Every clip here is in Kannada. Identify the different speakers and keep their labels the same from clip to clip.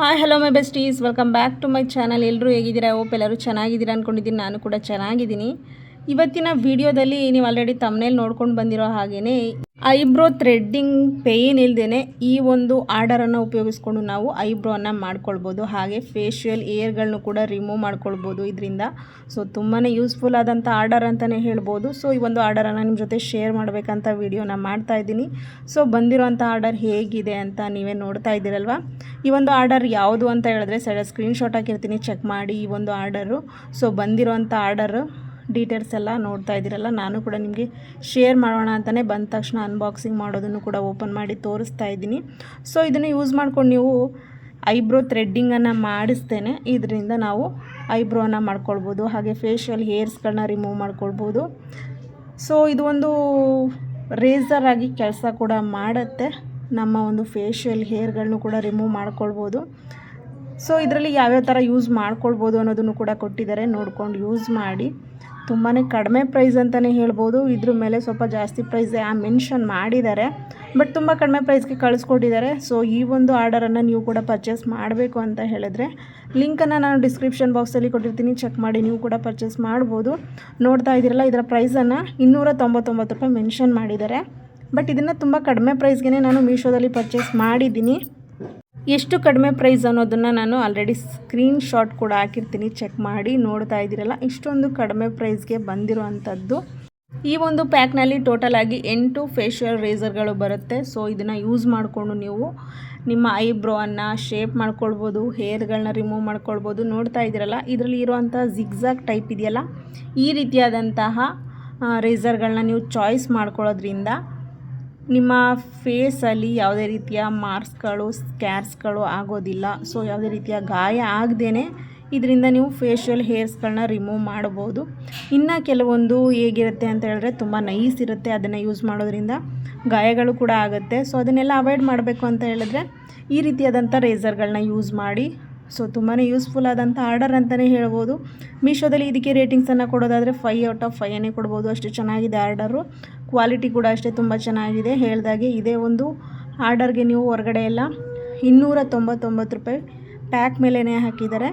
Speaker 1: Hi hello my besties, welcome back to my channel. ಎಲ್ಲರೂ ಹೇಗಿದ್ದೀರಾ? ಹೋಪ್ ಎಲ್ಲರೂ ಚೆನ್ನಾಗಿದ್ದೀರಾ ಅಂದ್ಕೊಂಡಿದ್ದೀನಿ. ನಾನು ಕೂಡ ಚೆನ್ನಾಗಿದ್ದೀನಿ. ಇವತ್ತಿನ ವಿಡಿಯೋದಲ್ಲಿ ನೀವು ಆಲ್ರೆಡಿ ತಮ್ಮನೇಲಿ ನೋಡ್ಕೊಂಡು ಬಂದಿರೋ ಹಾಗೆಯೇ ಐಬ್ರೋ ಥ್ರೆಡ್ಡಿಂಗ್ ಪೇಯ್ನ್ ಇಲ್ಲದೇ ಈ ಒಂದು ಆರ್ಡರನ್ನು ಉಪಯೋಗಿಸ್ಕೊಂಡು ನಾವು ಐಬ್ರೋವನ್ನು ಮಾಡ್ಕೊಳ್ಬೋದು. ಹಾಗೆ ಫೇಶಿಯಲ್ ಏರ್ಗಳನ್ನು ಕೂಡ ರಿಮೂವ್ ಮಾಡ್ಕೊಳ್ಬೋದು ಇದರಿಂದ. ಸೊ ತುಂಬಾ ಯೂಸ್ಫುಲ್ ಆದಂಥ ಆರ್ಡರ್ ಅಂತಲೇ ಹೇಳ್ಬೋದು. ಸೊ ಈ ಒಂದು ಆರ್ಡರನ್ನು ನಿಮ್ಮ ಜೊತೆ ಶೇರ್ ಮಾಡಬೇಕಂತ ವಿಡಿಯೋನ ಮಾಡ್ತಾಯಿದ್ದೀನಿ. ಸೊ ಬಂದಿರೋಂಥ ಆರ್ಡರ್ ಹೇಗಿದೆ ಅಂತ ನೀವೇ ನೋಡ್ತಾ ಇದ್ದೀರಲ್ವ. ಈ ಒಂದು ಆರ್ಡರ್ ಯಾವುದು ಅಂತ ಹೇಳಿದ್ರೆ ಸ್ಕ್ರೀನ್ಶಾಟ್ ಹಾಕಿರ್ತೀನಿ, ಚೆಕ್ ಮಾಡಿ ಈ ಒಂದು ಆರ್ಡರು. ಸೊ ಬಂದಿರೋಂಥ ಆರ್ಡರು ಡೀಟೇಲ್ಸ್ ಎಲ್ಲ ನೋಡ್ತಾ ಇದ್ದೀರಲ್ಲ, ನಾನು ಕೂಡ ನಿಮಗೆ ಶೇರ್ ಮಾಡೋಣ ಅಂತಲೇ ಬಂದ ತಕ್ಷಣ ಅನ್ಬಾಕ್ಸಿಂಗ್ ಮಾಡೋದನ್ನು ಕೂಡ ಓಪನ್ ಮಾಡಿ ತೋರಿಸ್ತಾ ಇದ್ದೀನಿ. ಸೊ ಇದನ್ನು ಯೂಸ್ ಮಾಡ್ಕೊಂಡು ನೀವು ಐಬ್ರೋ ಥ್ರೆಡ್ಡಿಂಗನ್ನು ಮಾಡಿಸ್ತೇನೆ ಇದರಿಂದ ನಾವು ಐಬ್ರೋನ ಮಾಡ್ಕೊಳ್ಬೋದು. ಹಾಗೆ ಫೇಶಿಯಲ್ ಹೇರ್ಸ್ಗಳನ್ನ ರಿಮೂವ್ ಮಾಡ್ಕೊಳ್ಬೋದು. ಸೊ ಇದು ಒಂದು ರೇಸರ್ ಆಗಿ ಕೆಲಸ ಕೂಡ ಮಾಡುತ್ತೆ. ನಮ್ಮ ಒಂದು ಫೇಶಿಯಲ್ ಹೇರ್ಗಳನ್ನು ಕೂಡ ರಿಮೂವ್ ಮಾಡ್ಕೊಳ್ಬೋದು. ಸೊ ಇದರಲ್ಲಿ ಯಾವ್ಯಾವ ಥರ ಯೂಸ್ ಮಾಡ್ಕೊಳ್ಬೋದು ಅನ್ನೋದನ್ನು ಕೂಡ ಕೊಟ್ಟಿದ್ದಾರೆ, ನೋಡ್ಕೊಂಡು ಯೂಸ್ ಮಾಡಿ. ತುಂಬಾ ಕಡಿಮೆ ಪ್ರೈಸ್ ಅಂತಲೇ ಹೇಳ್ಬೋದು. ಇದ್ರ ಮೇಲೆ ಸ್ವಲ್ಪ ಜಾಸ್ತಿ ಪ್ರೈಸ್ ಮೆನ್ಷನ್ ಮಾಡಿದ್ದಾರೆ, ಬಟ್ ತುಂಬ ಕಡಿಮೆ ಪ್ರೈಸ್ಗೆ ಕಳಿಸ್ಕೊಟ್ಟಿದ್ದಾರೆ. ಸೊ ಈ ಒಂದು ಆರ್ಡರನ್ನು ನೀವು ಕೂಡ ಪರ್ಚೇಸ್ ಮಾಡಬೇಕು ಅಂತ ಹೇಳಿದ್ರೆ ಲಿಂಕನ್ನು ನಾನು ಡಿಸ್ಕ್ರಿಪ್ಷನ್ ಬಾಕ್ಸಲ್ಲಿ ಕೊಟ್ಟಿರ್ತೀನಿ, ಚೆಕ್ ಮಾಡಿ ನೀವು ಕೂಡ ಪರ್ಚೇಸ್ ಮಾಡ್ಬೋದು. ನೋಡ್ತಾ ಇದ್ದೀರಲ್ಲ, ಇದರ ಪ್ರೈಸನ್ನು 299 ರೂಪಾಯಿ ಮೆನ್ಷನ್ ಮಾಡಿದ್ದಾರೆ. ಬಟ್ ಇದನ್ನು ತುಂಬ ಕಡಿಮೆ ಪ್ರೈಸ್ಗೆ ನಾನು ಮೀಶೋದಲ್ಲಿ ಪರ್ಚೇಸ್ ಮಾಡಿದ್ದೀನಿ. ಎಷ್ಟು ಕಡಿಮೆ ಪ್ರೈಸ್ ಅನ್ನೋದನ್ನು ನಾನು ಆಲ್ರೆಡಿ ಸ್ಕ್ರೀನ್ಶಾಟ್ ಕೂಡ ಹಾಕಿರ್ತೀನಿ, ಚೆಕ್ ಮಾಡಿ. ನೋಡ್ತಾ ಇದ್ದೀರಲ್ಲ, ಇಷ್ಟೊಂದು ಕಡಿಮೆ ಪ್ರೈಸ್ಗೆ ಬಂದಿರುವಂಥದ್ದು. ಈ ಒಂದು ಪ್ಯಾಕ್ನಲ್ಲಿ ಟೋಟಲ್ ಆಗಿ 8 ಫೇಶಿಯಲ್ ರೇಸರ್ಗಳು ಬರುತ್ತೆ. ಸೊ ಇದನ್ನು ಯೂಸ್ ಮಾಡಿಕೊಂಡು ನೀವು ನಿಮ್ಮ ಐಬ್ರೋವನ್ನು ಶೇಪ್ ಮಾಡ್ಕೊಳ್ಬೋದು, ಹೇರ್ಗಳನ್ನ ರಿಮೂವ್ ಮಾಡ್ಕೊಳ್ಬೋದು. ನೋಡ್ತಾ ಇದ್ದೀರಲ್ಲ, ಇದರಲ್ಲಿ ಇರುವಂಥ ಜಿಗ್ಜಾಗ್ ಟೈಪ್ ಇದೆಯಲ್ಲ, ಈ ರೀತಿಯಾದಂತಹ ರೇಸರ್ಗಳನ್ನ ನೀವು ಚಾಯ್ಸ್ ಮಾಡ್ಕೊಳ್ಳೋದ್ರಿಂದ ನಿಮ್ಮ ಫೇಸಲ್ಲಿ ಯಾವುದೇ ರೀತಿಯ ಮಾರ್ಕ್ಸ್ಗಳು, ಸ್ಕ್ಯಾರ್ಸ್ಗಳು ಆಗೋದಿಲ್ಲ. ಸೊ ಯಾವುದೇ ರೀತಿಯ ಗಾಯ ಆಗದೇ ಇದರಿಂದ ನೀವು ಫೇಶಿಯಲ್ ಹೇರ್ಸ್ಗಳನ್ನ ರಿಮೂವ್ ಮಾಡ್ಬೋದು. ಇನ್ನು ಕೆಲವೊಂದು ಹೇಗಿರುತ್ತೆ ಅಂತ ಹೇಳಿದ್ರೆ ತುಂಬ ನೈಸ್ ಇರುತ್ತೆ, ಅದನ್ನು ಯೂಸ್ ಮಾಡೋದ್ರಿಂದ ಗಾಯಗಳು ಕೂಡ ಆಗುತ್ತೆ. ಸೊ ಅದನ್ನೆಲ್ಲ ಅವಾಯ್ಡ್ ಮಾಡಬೇಕು ಅಂತ ಹೇಳಿದ್ರೆ ಈ ರೀತಿಯಾದಂಥ ರೇಸರ್ಗಳನ್ನ ಯೂಸ್ ಮಾಡಿ. ಸೊ ತುಂಬಾ ಯೂಸ್ಫುಲ್ ಆದಂಥ ಆರ್ಡರ್ ಅಂತಲೇ ಹೇಳ್ಬೋದು. ಮೀಶೋದಲ್ಲಿ ಇದಕ್ಕೆ ರೇಟಿಂಗ್ಸನ್ನು ಕೊಡೋದಾದರೆ 5 ಔಟ್ ಆಫ್ 5 ಕೊಡ್ಬೋದು. ಅಷ್ಟು ಚೆನ್ನಾಗಿದೆ ಆರ್ಡರು. ಕ್ವಾಲಿಟಿ ಕೂಡ ಅಷ್ಟೇ ತುಂಬ ಚೆನ್ನಾಗಿದೆ. ಹೇಳ್ದಾಗೆ ಇದೇ ಒಂದು ಆರ್ಡರ್ಗೆ ನೀವು ಹೊರಗಡೆ ಎಲ್ಲ 299 ರೂಪಾಯಿ ಪ್ಯಾಕ್ ಮೇಲೇ ಹಾಕಿದ್ದಾರೆ.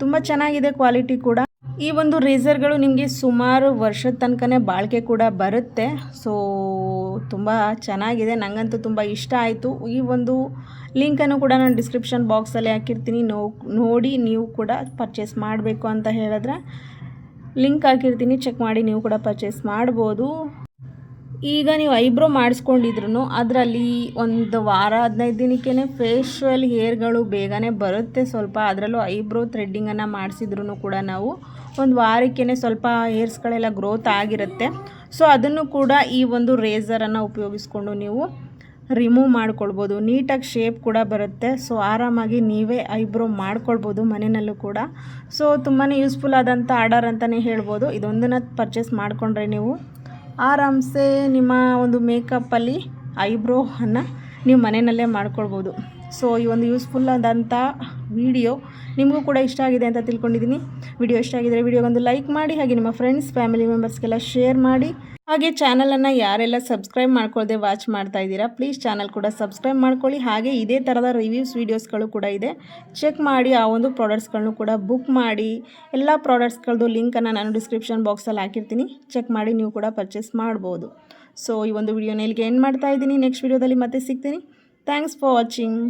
Speaker 1: ತುಂಬ ಚೆನ್ನಾಗಿದೆ ಕ್ವಾಲಿಟಿ ಕೂಡ. ಈ ಒಂದು ರೇಸರ್ಗಳು ನಿಮಗೆ ಸುಮಾರು ವರ್ಷದ ತನಕನೇ ಬಾಳಿಕೆ ಕೂಡ ಬರುತ್ತೆ. ಸೊ ತುಂಬ ಚೆನ್ನಾಗಿದೆ, ನನಗಂತೂ ತುಂಬ ಇಷ್ಟ ಆಯಿತು. ಈ ಒಂದು ಲಿಂಕನ್ನು ಕೂಡ ನಾನು ಡಿಸ್ಕ್ರಿಪ್ಷನ್ ಬಾಕ್ಸಲ್ಲಿ ಹಾಕಿರ್ತೀನಿ, ನೋಡಿ ನೀವು ಕೂಡ ಪರ್ಚೇಸ್ ಮಾಡಬೇಕು ಅಂತ ಹೇಳಿದ್ರೆ ಲಿಂಕ್ ಹಾಕಿರ್ತೀನಿ, ಚೆಕ್ ಮಾಡಿ ನೀವು ಕೂಡ ಪರ್ಚೇಸ್ ಮಾಡ್ಬೋದು. ಈಗ ನೀವು ಐಬ್ರೋ ಮಾಡಿಸ್ಕೊಂಡಿದ್ರು ಅದರಲ್ಲಿ ಒಂದು ವಾರ 15 ದಿನಕ್ಕೇ ಫೇಶಿಯಲ್ ಹೇರ್ಗಳು ಬೇಗನೆ ಬರುತ್ತೆ ಸ್ವಲ್ಪ. ಅದರಲ್ಲೂ ಐಬ್ರೋ ಥ್ರೆಡ್ಡಿಂಗನ್ನು ಮಾಡಿಸಿದ್ರು ಕೂಡ ನಾವು ಒಂದು ವಾರಕ್ಕೇ ಸ್ವಲ್ಪ ಹೇರ್ಸ್ಗಳೆಲ್ಲ ಗ್ರೋತ್ ಆಗಿರುತ್ತೆ. ಸೊ ಅದನ್ನು ಕೂಡ ಈ ಒಂದು ರೇಸರನ್ನು ಉಪಯೋಗಿಸ್ಕೊಂಡು ನೀವು ರಿಮೂವ್ ಮಾಡ್ಕೊಳ್ಬೋದು. ನೀಟಾಗಿ ಶೇಪ್ ಕೂಡ ಬರುತ್ತೆ. ಸೊ ಆರಾಮಾಗಿ ನೀವೇ ಐಬ್ರೋ ಮಾಡ್ಕೊಳ್ಬೋದು ಮನೆಯಲ್ಲೂ ಕೂಡ. ಸೊ ತುಂಬಾ ಯೂಸ್ಫುಲ್ ಆದಂಥ ಆರ್ಡರ್ ಅಂತಲೇ ಹೇಳ್ಬೋದು. ಇದೊಂದನ್ನು ಪರ್ಚೇಸ್ ಮಾಡಿಕೊಂಡ್ರೆ ನೀವು ಆರಾಮ್ಸೆ ನಿಮ್ಮ ಒಂದು ಮೇಕಪ್ಪಲ್ಲಿ ಐಬ್ರೋವನ್ನು ನೀವು ಮನೆಯಲ್ಲೇ ಮಾಡ್ಕೊಳ್ಬೋದು. ಸೊ ಈ ಒಂದು ಯೂಸ್ಫುಲ್ ಆದಂಥ ವಿಡಿಯೋ ನಿಮಗೂ ಕೂಡ ಇಷ್ಟ ಆಗಿದೆ ಅಂತ ತಿಳ್ಕೊಂಡಿದ್ದೀನಿ. ವಿಡಿಯೋ ಇಷ್ಟ ಆಗಿದರೆ ವಿಡಿಯೋಗೊಂದು ಲೈಕ್ ಮಾಡಿ, ಹಾಗೆ ನಿಮ್ಮ ಫ್ರೆಂಡ್ಸ್ ಫ್ಯಾಮಿಲಿ ಮೆಂಬರ್ಸ್ಗೆಲ್ಲ ಶೇರ್ ಮಾಡಿ. ಹಾಗೆ ಚಾನಲನ್ನು ಯಾರೆಲ್ಲ ಸಬ್ಸ್ಕ್ರೈಬ್ ಮಾಡ್ಕೊಳ್ಳದೆ ವಾಚ್ ಮಾಡ್ತಾ ಇದ್ದೀರಾ, ಪ್ಲೀಸ್ ಚಾನಲ್ ಕೂಡ ಸಬ್ಸ್ಕ್ರೈಬ್ ಮಾಡ್ಕೊಳ್ಳಿ. ಹಾಗೆ ಇದೇ ಥರದ ರಿವ್ಯೂಸ್ ವೀಡಿಯೋಸ್ಗಳು ಕೂಡ ಇದೆ, ಚೆಕ್ ಮಾಡಿ. ಆ ಒಂದು ಪ್ರಾಡಕ್ಟ್ಸ್ಗಳನ್ನು ಕೂಡ ಬುಕ್ ಮಾಡಿ. ಎಲ್ಲ ಪ್ರಾಡಕ್ಟ್ಸ್ಗಳದ್ದು ಲಿಂಕನ್ನು ನಾನು ಡಿಸ್ಕ್ರಿಪ್ಷನ್ ಬಾಕ್ಸಲ್ಲಿ ಹಾಕಿರ್ತೀನಿ, ಚೆಕ್ ಮಾಡಿ ನೀವು ಕೂಡ ಪರ್ಚೇಸ್ ಮಾಡ್ಬೋದು. ಸೊ ಈ ಒಂದು ವಿಡಿಯೋನ ಇಲ್ಲಿಗೆ ಎಂಡ್ ಮಾಡ್ತಾ ಇದ್ದೀನಿ. ನೆಕ್ಸ್ಟ್ ವಿಡಿಯೋದಲ್ಲಿ ಮತ್ತೆ ಸಿಗ್ತೀನಿ. Thanks for watching.